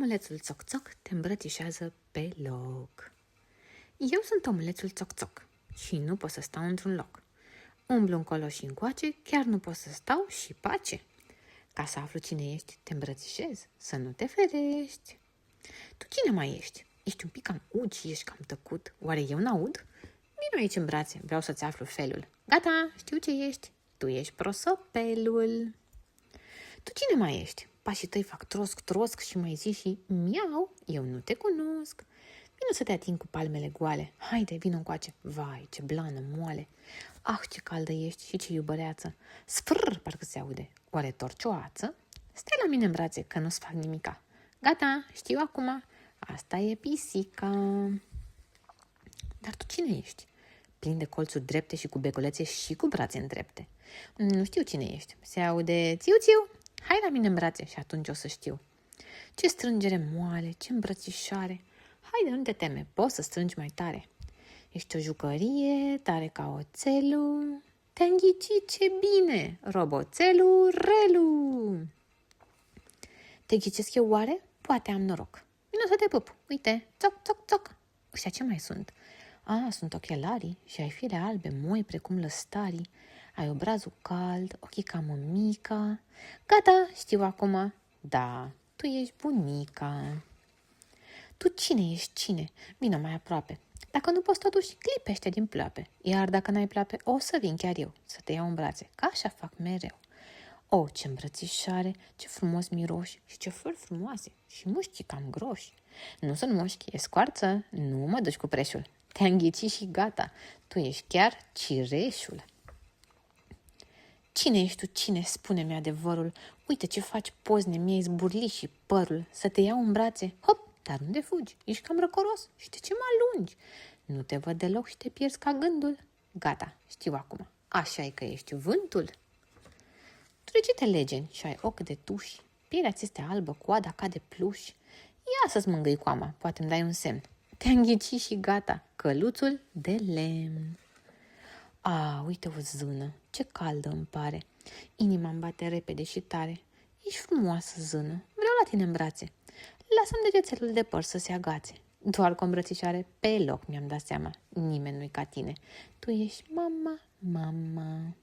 Omulețul țoc-țoc te îmbrățișează pe loc. Eu sunt omulețul țoc-țoc și nu pot să stau într-un loc. Umblu încolo și încoace, chiar nu pot să stau și pace. Ca să aflu cine ești, te îmbrățișez, să nu te ferești. Tu cine mai ești? Ești un pic cam ud și ești cam tăcut. Oare eu n-aud? Vino aici în brațe, vreau să-ți aflu felul. Gata, știu ce ești. Tu ești prosopelul. Tu cine mai ești? Pașii tăi fac trosc și mai zici și miau, eu nu te cunosc. Vino să te ating cu palmele goale. Haide, vino încoace. Vai, ce blană moale. Ah, ce caldă ești și ce iubăreață. Sfrr, parcă se aude. Oare torci o ață? Stai la mine în brațe, că nu-ți fac nimica. Gata, știu acum. Asta e pisica. Dar tu cine ești? Plin de colțuri drepte și cu beculețe și cu brațe îndrepte. Nu știu cine ești. Se aude țiu-țiu. Hai la mine în brațe și atunci o să știu. Ce strângere moale, ce îmbrățișare. Haide, nu te teme, poți să strângi mai tare. Ești o jucărie, tare ca oțelul. Te-am ghicit, ce bine, roboțelul relu. Te ghicesc eu oare? Poate am noroc. Vino să te pup, uite, țoc, țoc, țoc. Ăștia ce mai sunt? Sunt ochelarii și ai fiele albe, moi precum lăstarii. Ai obrazul cald, ochii ca mămica. Gata, știu acum. Da, tu ești bunica. Tu cine ești cine? Vină mai aproape. Dacă nu poți totuși, clipește din ploape. Iar dacă n-ai ploape, o să vin chiar eu, să te iau în brațe, că așa fac mereu. O, ce îmbrățișare, ce frumos miroși și ce flori frumoase și mușchii cam groși. Nu sunt mușchi, e scoarță, nu mă duci cu preșul. Te-am ghicit și gata, tu ești chiar cireșul. Cine ești tu, cine? Spune-mi adevărul. Uite ce faci pozne, mi-ai zburlit și părul. Să te iau în brațe, hop, dar unde fugi? Ești cam răcoros și de ce mă alungi? Nu te văd deloc și te pierzi ca gândul. Gata, știu acum, așa-i că ești vântul. Tu de ce te legeni și ai ochi de tuși? Pielea ți este albă, coada ca de pluș. Ia să-ți mângâi coama, poate îmi dai un semn. Te-am ghicit și gata, căluțul de lemn. Uite o zână, ce caldă îmi pare. Inima-mi bate repede și tare. Ești frumoasă, zână, vreau la tine în brațe. Lasă-mi degețelul de păr să se agațe. Doar cu o îmbrățișare pe loc mi-am dat seama. Nimeni nu-i ca tine. Tu ești mama, mama.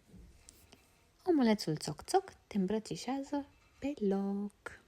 Omulețul țoc-țoc te îmbrățișează pe loc.